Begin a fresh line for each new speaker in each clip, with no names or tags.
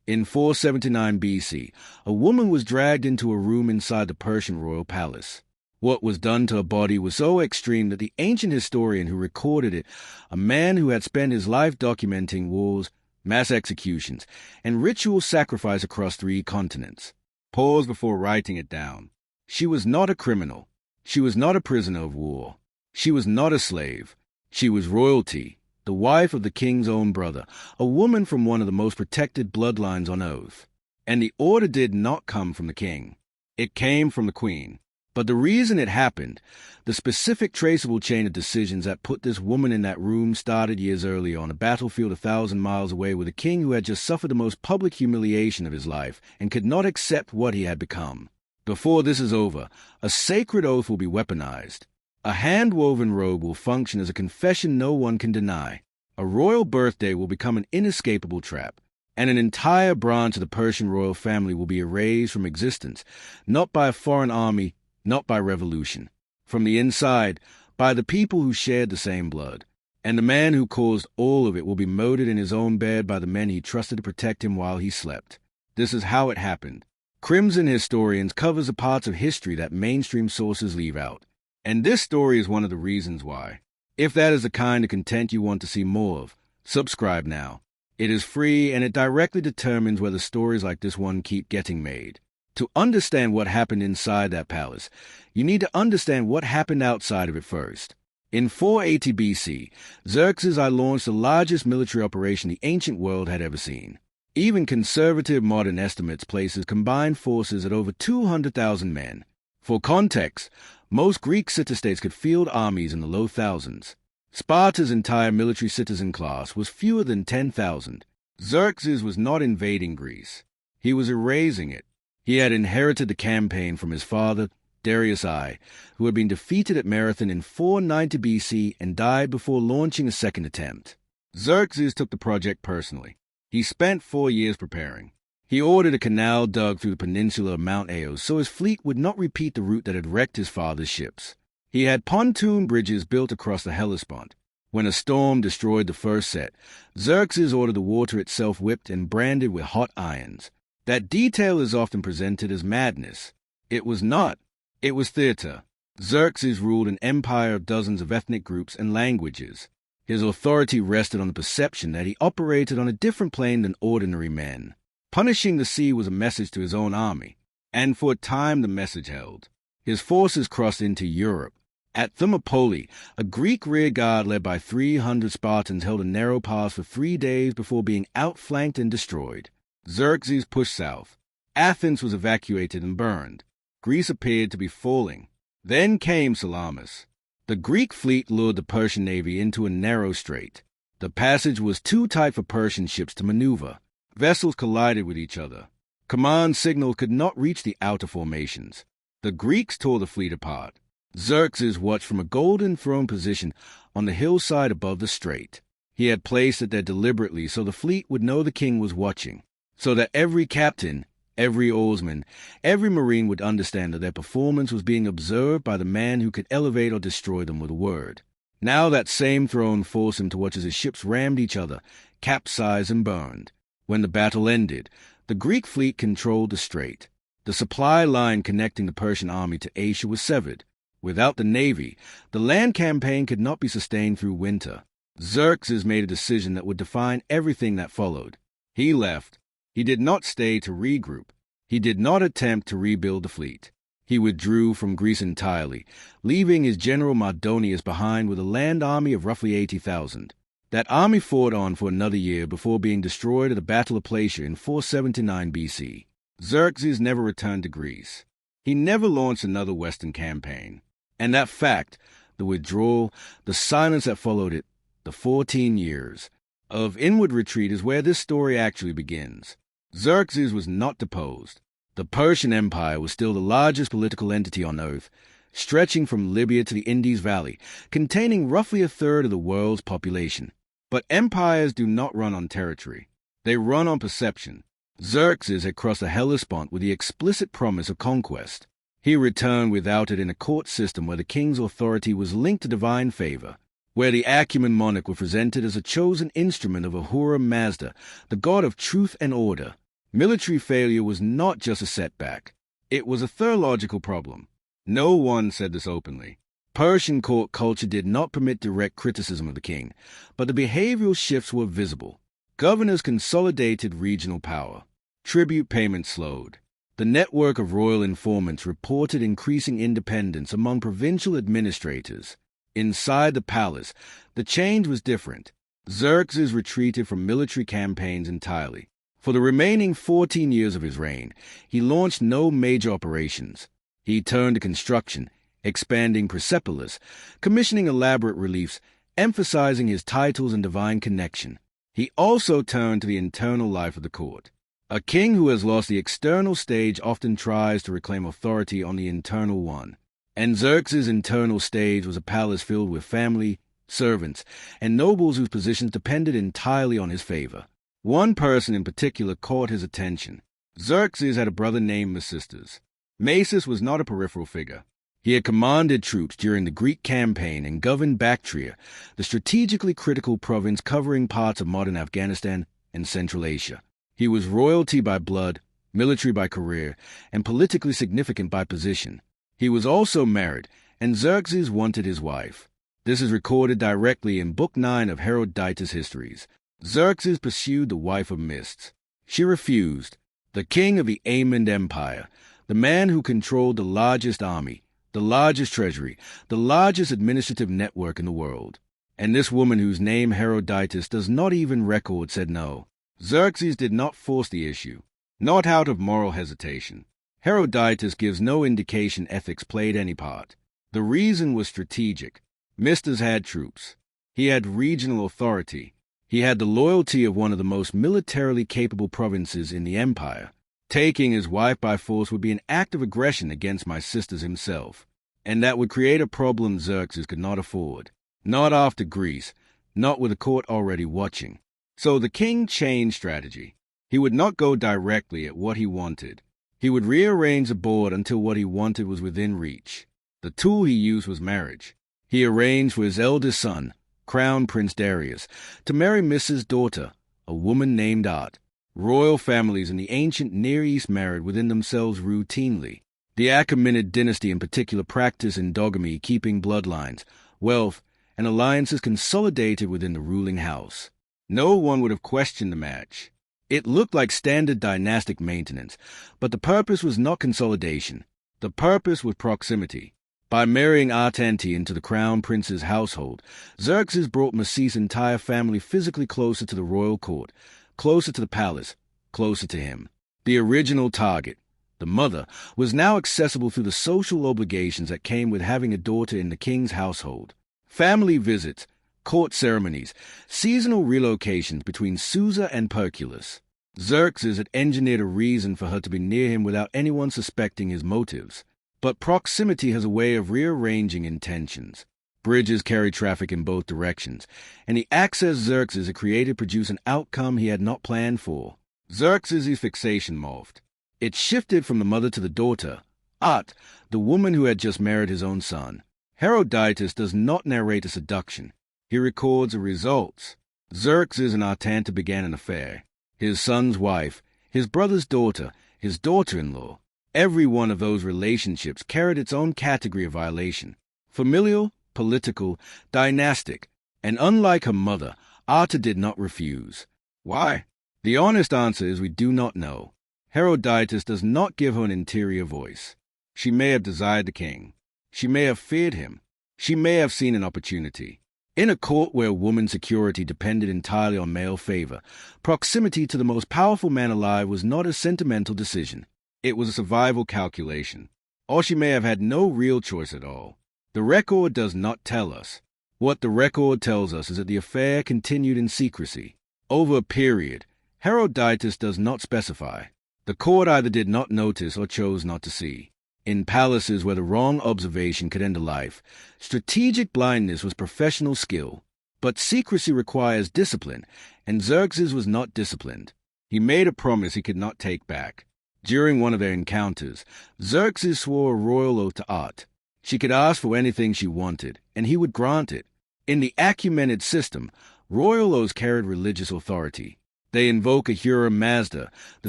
In 479 BC, a woman was dragged into a room inside the Persian royal palace. What was done to her body was so extreme that the ancient historian who recorded it, a man who had spent his life documenting wars, mass executions, and ritual sacrifice across 3 continents, paused before writing it down. She was not a criminal. She was not a prisoner of war. She was not a slave. She was royalty, the wife of the king's own brother, a woman from one of the most protected bloodlines on earth. And the order did not come from the king. It came from the queen. But the reason it happened, the specific traceable chain of decisions that put this woman in that room started years earlier on a battlefield 1,000 miles away with a king who had just suffered the most public humiliation of his life and could not accept what he had become. Before this is over, a sacred oath will be weaponized. A hand-woven robe will function as a confession no one can deny. A royal birthday will become an inescapable trap. And an entire branch of the Persian royal family will be erased from existence, not by a foreign army, not by revolution. From the inside, by the people who shared the same blood. And the man who caused all of it will be murdered in his own bed by the men he trusted to protect him while he slept. This is how it happened. Crimson Historians covers the parts of history that mainstream sources leave out. And this story is one of the reasons why. If that is the kind of content you want to see more of, subscribe now. It is free and it directly determines whether stories like this one keep getting made. To understand what happened inside that palace, you need to understand what happened outside of it first. In 480 BC, Xerxes I launched the largest military operation the ancient world had ever seen. Even conservative modern estimates places combined forces at over 200,000 men. For context, most Greek city-states could field armies in the low thousands. Sparta's entire military citizen class was fewer than 10,000. Xerxes was not invading Greece. He was erasing it. He had inherited the campaign from his father, Xerxes I, who had been defeated at Marathon in 490 BC and died before launching a second attempt. Xerxes took the project personally. He spent 4 years preparing. He ordered a canal dug through the peninsula of Mount Aeos so his fleet would not repeat the route that had wrecked his father's ships. He had pontoon bridges built across the Hellespont. When a storm destroyed the first set, Xerxes ordered the water itself whipped and branded with hot irons. That detail is often presented as madness. It was not. It was theater. Xerxes ruled an empire of dozens of ethnic groups and languages. His authority rested on the perception that he operated on a different plane than ordinary men. Punishing the sea was a message to his own army, and for a time the message held. His forces crossed into Europe. At Thermopylae, a Greek rearguard led by 300 Spartans held a narrow pass for 3 days before being outflanked and destroyed. Xerxes pushed south. Athens was evacuated and burned. Greece appeared to be falling. Then came Salamis. The Greek fleet lured the Persian navy into a narrow strait. The passage was too tight for Persian ships to maneuver. Vessels collided with each other. Command signals could not reach the outer formations. The Greeks tore the fleet apart. Xerxes watched from a golden throne position on the hillside above the strait. He had placed it there deliberately so the fleet would know the king was watching, so that every captain, every oarsman, every marine would understand that their performance was being observed by the man who could elevate or destroy them with a word. Now that same throne forced him to watch as his ships rammed each other, capsized and burned. When the battle ended, the Greek fleet controlled the strait. The supply line connecting the Persian army to Asia was severed. Without the navy, the land campaign could not be sustained through winter. Xerxes made a decision that would define everything that followed. He left. He did not stay to regroup. He did not attempt to rebuild the fleet. He withdrew from Greece entirely, leaving his general Mardonius behind with a land army of roughly 80,000. That army fought on for another year before being destroyed at the Battle of Placia in 479 BC. Xerxes never returned to Greece. He never launched another Western campaign. And that fact, the withdrawal, the silence that followed it, the 14 years of inward retreat is where this story actually begins. Xerxes was not deposed. The Persian Empire was still the largest political entity on earth, stretching from Libya to the Indus Valley, containing roughly a third of the world's population. But empires do not run on territory. They run on perception. Xerxes had crossed the Hellespont with the explicit promise of conquest. He returned without it in a court system where the king's authority was linked to divine favor, where the Achaemenid monarch was presented as a chosen instrument of Ahura Mazda, the god of truth and order. Military failure was not just a setback. It was a theological problem. No one said this openly. Persian court culture did not permit direct criticism of the king, but the behavioral shifts were visible. Governors consolidated regional power. Tribute payments slowed. The network of royal informants reported increasing independence among provincial administrators. Inside the palace, the change was different. Xerxes retreated from military campaigns entirely. For the remaining 14 years of his reign, he launched no major operations. He turned to construction, expanding Persepolis, commissioning elaborate reliefs, emphasizing his titles and divine connection. He also turned to the internal life of the court. A king who has lost the external stage often tries to reclaim authority on the internal one. And Xerxes' internal stage was a palace filled with family, servants, and nobles whose positions depended entirely on his favor. One person in particular caught his attention. Xerxes had a brother named Mecisteus. Masus was not a peripheral figure. He had commanded troops during the Greek campaign and governed Bactria, the strategically critical province covering parts of modern Afghanistan and Central Asia. He was royalty by blood, military by career, and politically significant by position. He was also married, and Xerxes wanted his wife. This is recorded directly in Book 9 of Herodotus' histories. Xerxes pursued the wife of mists. She refused. The king of the Achaemenid Empire, the man who controlled the largest army, the largest treasury, the largest administrative network in the world. And this woman whose name Herodotus does not even record said no. Xerxes did not force the issue, not out of moral hesitation. Herodotus gives no indication ethics played any part. The reason was strategic. Misters had troops. He had regional authority. He had the loyalty of one of the most militarily capable provinces in the empire. Taking his wife by force would be an act of aggression against my sisters himself, and that would create a problem Xerxes could not afford. Not after Greece, not with the court already watching. So the king changed strategy. He would not go directly at what he wanted. He would rearrange the board until what he wanted was within reach. The tool he used was marriage. He arranged for his eldest son, Crown Prince Darius, to marry Mrs. daughter, a woman named Art. Royal families in the ancient Near East married within themselves routinely. The Achaemenid dynasty in particular practiced endogamy, keeping bloodlines, wealth, and alliances consolidated within the ruling house. No one would have questioned the match. It looked like standard dynastic maintenance, but the purpose was not consolidation. The purpose was proximity. By marrying Artanti into the crown prince's household, Xerxes brought Macis' entire family physically closer to the royal court, closer to the palace, closer to him. The original target, the mother, was now accessible through the social obligations that came with having a daughter in the king's household. Family visits, court ceremonies, seasonal relocations between Susa and Perculus. Xerxes had engineered a reason for her to be near him without anyone suspecting his motives. But proximity has a way of rearranging intentions. Bridges carry traffic in both directions, and the access Xerxes had created produced an outcome he had not planned for. Xerxes' fixation morphed. It shifted from the mother to the daughter, At, the woman who had just married his own son. Herodotus does not narrate a seduction. He records the results. Xerxes and Artanta began an affair. His son's wife, his brother's daughter, his daughter-in-law. Every one of those relationships carried its own category of violation. Familial, political, dynastic. And unlike her mother, Arta did not refuse. Why? The honest answer is we do not know. Herodotus does not give her an interior voice. She may have desired the king. She may have feared him. She may have seen an opportunity. In a court where woman's security depended entirely on male favor, proximity to the most powerful man alive was not a sentimental decision. It was a survival calculation. Or she may have had no real choice at all. The record does not tell us. What the record tells us is that the affair continued in secrecy. Over a period, Herodotus does not specify. The court either did not notice or chose not to see. In palaces where the wrong observation could end a life, strategic blindness was professional skill. But secrecy requires discipline, and Xerxes was not disciplined. He made a promise he could not take back. During one of their encounters, Xerxes swore a royal oath to Art. She could ask for anything she wanted, and he would grant it. In the Achaemenid system, royal oaths carried religious authority. They invoke Ahura Mazda, the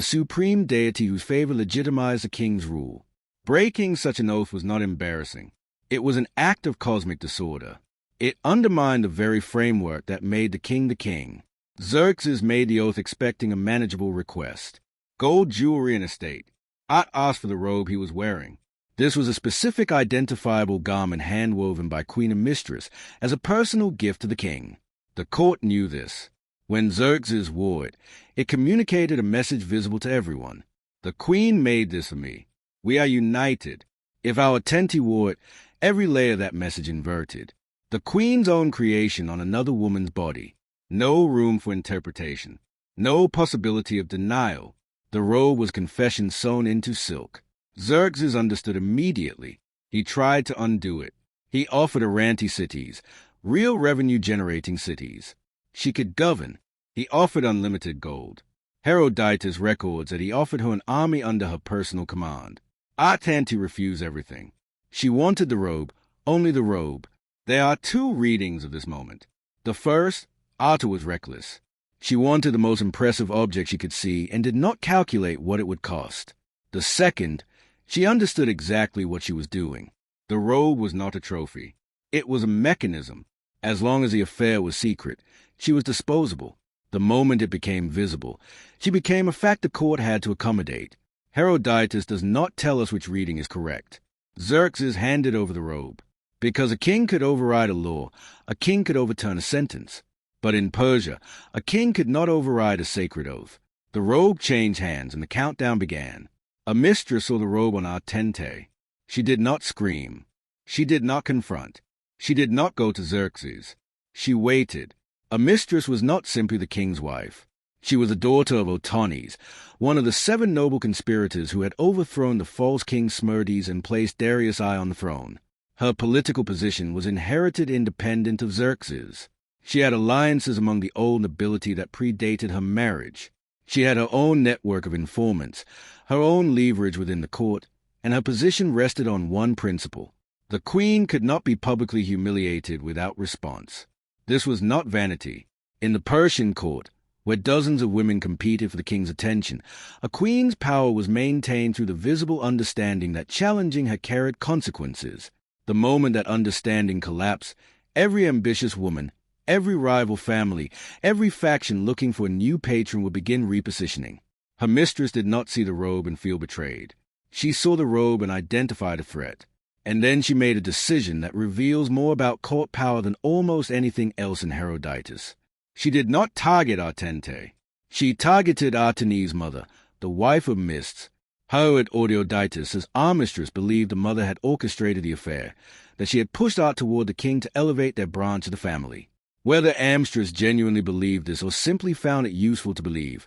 supreme deity whose favor legitimized the king's rule. Breaking such an oath was not embarrassing. It was an act of cosmic disorder. It undermined the very framework that made the king. Xerxes made the oath expecting a manageable request: gold jewelry and estate. At asked for the robe he was wearing. This was a specific identifiable garment hand-woven by Queen Amistris as a personal gift to the king. The court knew this. When Xerxes wore it, it communicated a message visible to everyone. The queen made this for me. We are united. If our attendee wore it, every layer of that message inverted. The queen's own creation on another woman's body. No room for interpretation. No possibility of denial. The robe was confession sewn into silk. Xerxes understood immediately. He tried to undo it. He offered Aranti cities, real revenue-generating cities. She could govern. He offered unlimited gold. Herodotus records that he offered her an army under her personal command. Atanti refused everything. She wanted the robe, only the robe. There are two readings of this moment. The first, Ata was reckless. She wanted the most impressive object she could see and did not calculate what it would cost. The second, she understood exactly what she was doing. The robe was not a trophy. It was a mechanism. As long as the affair was secret, she was disposable. The moment it became visible, she became a fact the court had to accommodate. Herodotus does not tell us which reading is correct. Xerxes handed over the robe. Because a king could override a law, a king could overturn a sentence. But in Persia, a king could not override a sacred oath. The robe changed hands and the countdown began. Amistris saw the robe on Atente. She did not scream. She did not confront. She did not go to Xerxes. She waited. Amistris was not simply the king's wife. She was the daughter of Otanes, one of the 7 noble conspirators who had overthrown the false king Smerdis and placed Darius I on the throne. Her political position was inherited independent of Xerxes. She had alliances among the old nobility that predated her marriage. She had her own network of informants, her own leverage within the court, and her position rested on one principle. The queen could not be publicly humiliated without response. This was not vanity. In the Persian court, where dozens of women competed for the king's attention, a queen's power was maintained through the visible understanding that challenging her carried consequences. The moment that understanding collapsed, every ambitious woman, every rival family, every faction looking for a new patron would begin repositioning. Her mistress did not see the robe and feel betrayed. She saw the robe and identified a threat. And then she made a decision that reveals more about court power than almost anything else in Herodotus. She did not target Atente. She targeted Artene's mother, the wife of Mists. Herodotus, as our mistress, believed the mother had orchestrated the affair, that she had pushed Art toward the king to elevate their branch of the family. Whether Amstress genuinely believed this or simply found it useful to believe,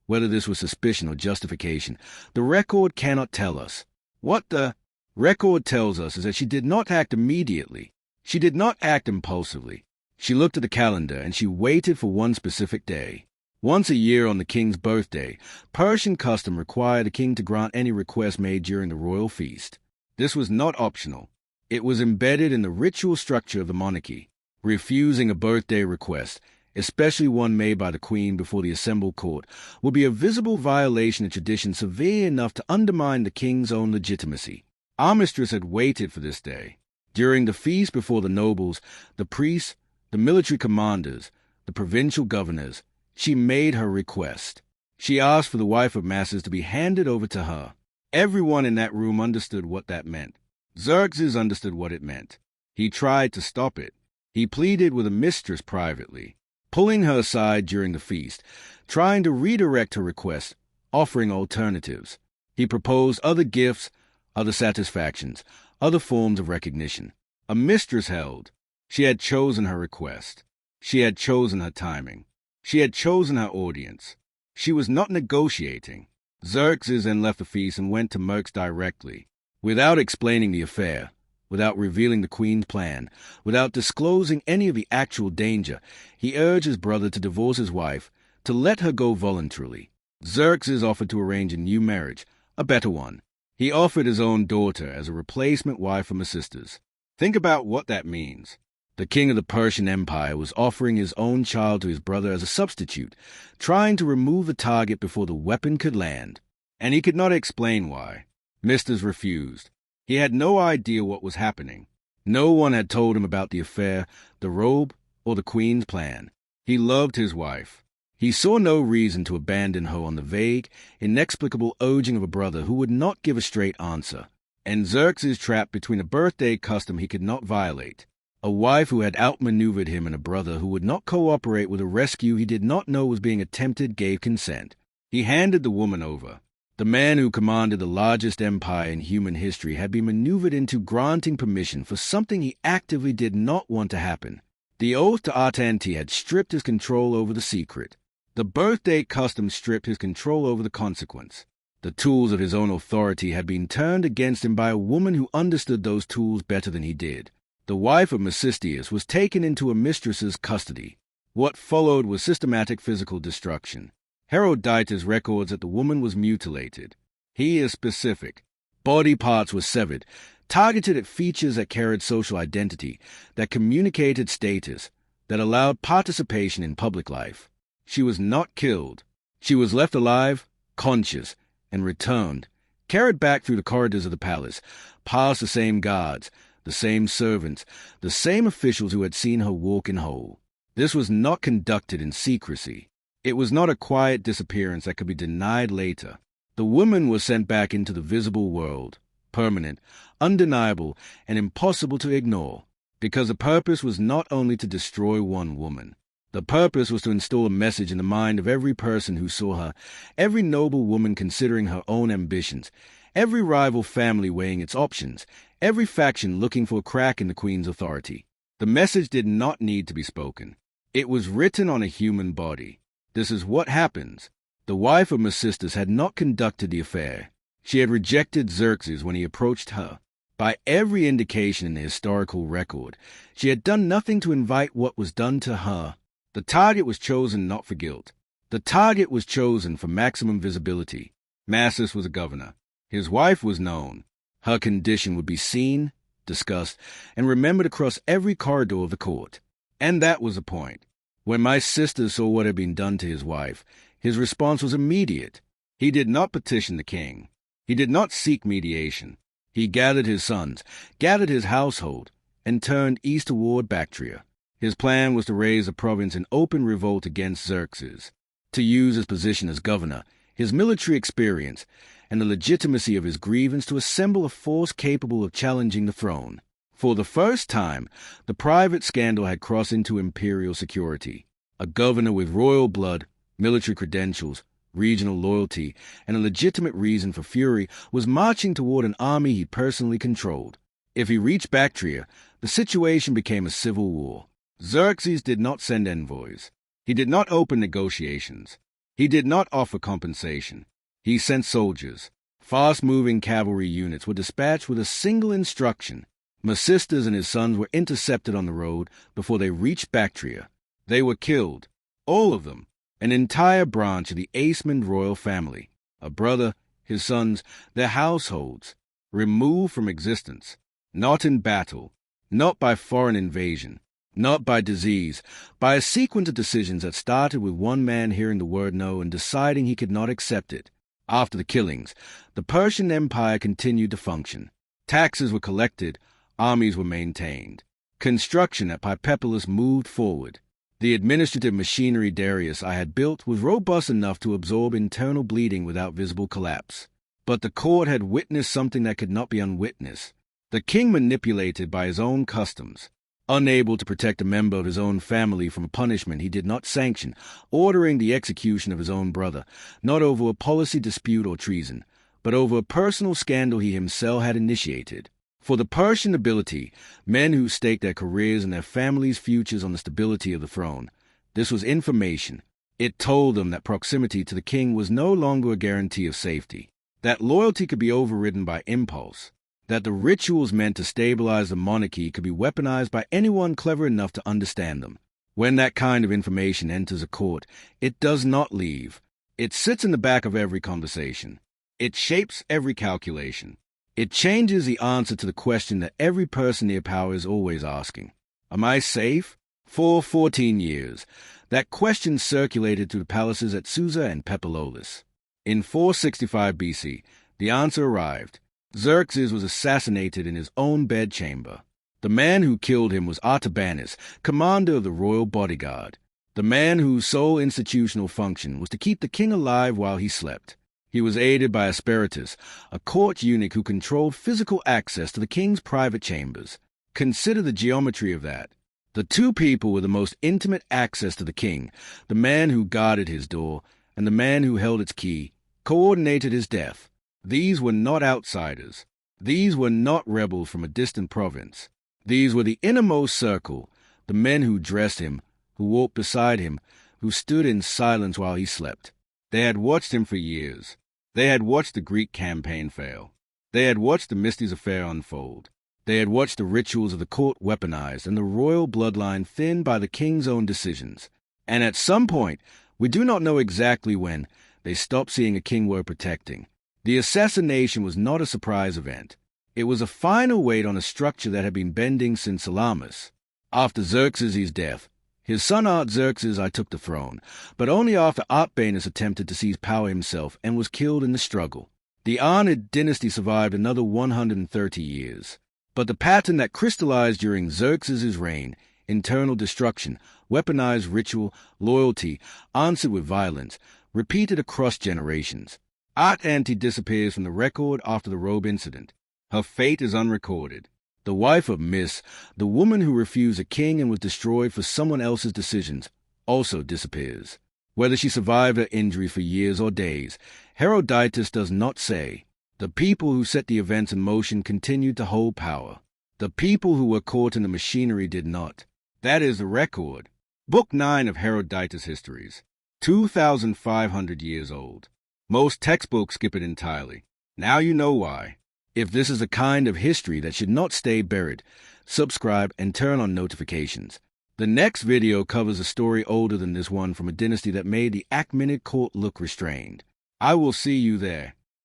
whether this was suspicion or justification, the record cannot tell us. What the record tells us is that she did not act immediately. She did not act impulsively. She looked at the calendar and she waited for one specific day. Once a year on the king's birthday, Persian custom required a king to grant any request made during the royal feast. This was not optional. It was embedded in the ritual structure of the monarchy. Refusing a birthday request, especially one made by the queen before the assembled court, would be a visible violation of tradition severe enough to undermine the king's own legitimacy. Our mistress had waited for this day. During the feast before the nobles, the priests, the military commanders, the provincial governors, she made her request. She asked for the wife of Masses to be handed over to her. Everyone in that room understood what that meant. Xerxes understood what it meant. He tried to stop it. He pleaded with a mistress privately, pulling her aside during the feast, trying to redirect her request, offering alternatives. He proposed other gifts, other satisfactions, other forms of recognition. A mistress held. She had chosen her request. She had chosen her timing. She had chosen her audience. She was not negotiating. Xerxes then left the feast and went to Merx directly. Without explaining the affair, without revealing the queen's plan, without disclosing any of the actual danger, he urged his brother to divorce his wife, to let her go voluntarily. Xerxes offered to arrange a new marriage, a better one. He offered his own daughter as a replacement wife for her sisters. Think about what that means. The king of the Persian Empire was offering his own child to his brother as a substitute, trying to remove the target before the weapon could land. And he could not explain why. Misters refused. He had no idea what was happening. No one had told him about the affair, the robe, or the queen's plan. He loved his wife. He saw no reason to abandon her on the vague, inexplicable urging of a brother who would not give a straight answer. And Xerxes trapped between a birthday custom he could not violate, a wife who had outmaneuvered him, and a brother who would not cooperate with a rescue he did not know was being attempted, gave consent. He handed the woman over. The man who commanded the largest empire in human history had been maneuvered into granting permission for something he actively did not want to happen. The oath to Artante had stripped his control over the secret. The birthday custom stripped his control over the consequence. The tools of his own authority had been turned against him by a woman who understood those tools better than he did. The wife of Mecisteus was taken into a mistress's custody. What followed was systematic physical destruction. Herodotus records that the woman was mutilated. He is specific. Body parts were severed, targeted at features that carried social identity, that communicated status, that allowed participation in public life. She was not killed. She was left alive, conscious, and returned, carried back through the corridors of the palace, past the same guards, the same servants, the same officials who had seen her walk in whole. This was not conducted in secrecy. It was not a quiet disappearance that could be denied later. The woman was sent back into the visible world, permanent, undeniable, and impossible to ignore, because the purpose was not only to destroy one woman. The purpose was to install a message in the mind of every person who saw her, every noble woman considering her own ambitions, every rival family weighing its options, every faction looking for a crack in the queen's authority. The message did not need to be spoken. It was written on a human body. This is what happens. The wife of Mecisteus had not conducted the affair. She had rejected Xerxes when he approached her. By every indication in the historical record, she had done nothing to invite what was done to her. The target was chosen not for guilt. The target was chosen for maximum visibility. Massus was a governor. His wife was known. Her condition would be seen, discussed, and remembered across every corridor of the court. And that was the point. When my sister saw what had been done to his wife, his response was immediate. He did not petition the king. He did not seek mediation. He gathered his sons, gathered his household, and turned east toward Bactria. His plan was to raise a province in open revolt against Xerxes, to use his position as governor, his military experience, and the legitimacy of his grievance to assemble a force capable of challenging the throne. For the first time, the private scandal had crossed into imperial security. A governor with royal blood, military credentials, regional loyalty, and a legitimate reason for fury was marching toward an army he personally controlled. If he reached Bactria, the situation became a civil war. Xerxes did not send envoys. He did not open negotiations. He did not offer compensation. He sent soldiers. Fast-moving cavalry units were dispatched with a single instruction. Mecisteus and his sons were intercepted on the road before they reached Bactria. They were killed, all of them, an entire branch of the Achaemenid royal family, a brother, his sons, their households, removed from existence, not in battle, not by foreign invasion, not by disease, by a sequence of decisions that started with one man hearing the word no and deciding he could not accept it. After the killings, the Persian Empire continued to function. Taxes were collected, armies were maintained. Construction at Persepolis moved forward. The administrative machinery Darius I had built was robust enough to absorb internal bleeding without visible collapse. But the court had witnessed something that could not be unwitnessed. The king manipulated by his own customs, unable to protect a member of his own family from a punishment he did not sanction, ordering the execution of his own brother, not over a policy dispute or treason, but over a personal scandal he himself had initiated. For the Persian nobility, men who staked their careers and their families' futures on the stability of the throne, this was information. It told them that proximity to the king was no longer a guarantee of safety, that loyalty could be overridden by impulse, that the rituals meant to stabilize the monarchy could be weaponized by anyone clever enough to understand them. When that kind of information enters a court, it does not leave. It sits in the back of every conversation. It shapes every calculation. It changes the answer to the question that every person near power is always asking. Am I safe? For 14 years, that question circulated through the palaces at Susa and Pepilolis. In 465 BC, the answer arrived. Xerxes was assassinated in his own bedchamber. The man who killed him was Artabanus, commander of the royal bodyguard. The man whose sole institutional function was to keep the king alive while he slept. He was aided by Herodotus, a court eunuch who controlled physical access to the king's private chambers. Consider the geometry of that. The two people with the most intimate access to the king, the man who guarded his door and the man who held its key, coordinated his death. These were not outsiders. These were not rebels from a distant province. These were the innermost circle, the men who dressed him, who walked beside him, who stood in silence while he slept. They had watched him for years. They had watched the Greek campaign fail. They had watched the Misties affair unfold. They had watched the rituals of the court weaponized and the royal bloodline thinned by the king's own decisions. And at some point, we do not know exactly when, they stopped seeing a king worth protecting. The assassination was not a surprise event. It was a final weight on a structure that had been bending since Salamis. After Xerxes' death, his son Artaxerxes I took the throne, but only after Artabanus attempted to seize power himself and was killed in the struggle. The Achaemenid dynasty survived another 130 years. But the pattern that crystallized during Xerxes' reign, internal destruction, weaponized ritual, loyalty, answered with violence, repeated across generations. Art-Anti disappears from the record after the robe incident. Her fate is unrecorded. The wife of Miss, the woman who refused a king and was destroyed for someone else's decisions, also disappears. Whether she survived her injury for years or days, Herodotus does not say. The people who set the events in motion continued to hold power. The people who were caught in the machinery did not. That is the record. Book 9 of Herodotus' Histories. 2,500 years old. Most textbooks skip it entirely. Now you know why. If this is a kind of history that should not stay buried, subscribe and turn on notifications. The next video covers a story older than this one from a dynasty that made the Achaemenid court look restrained. I will see you there.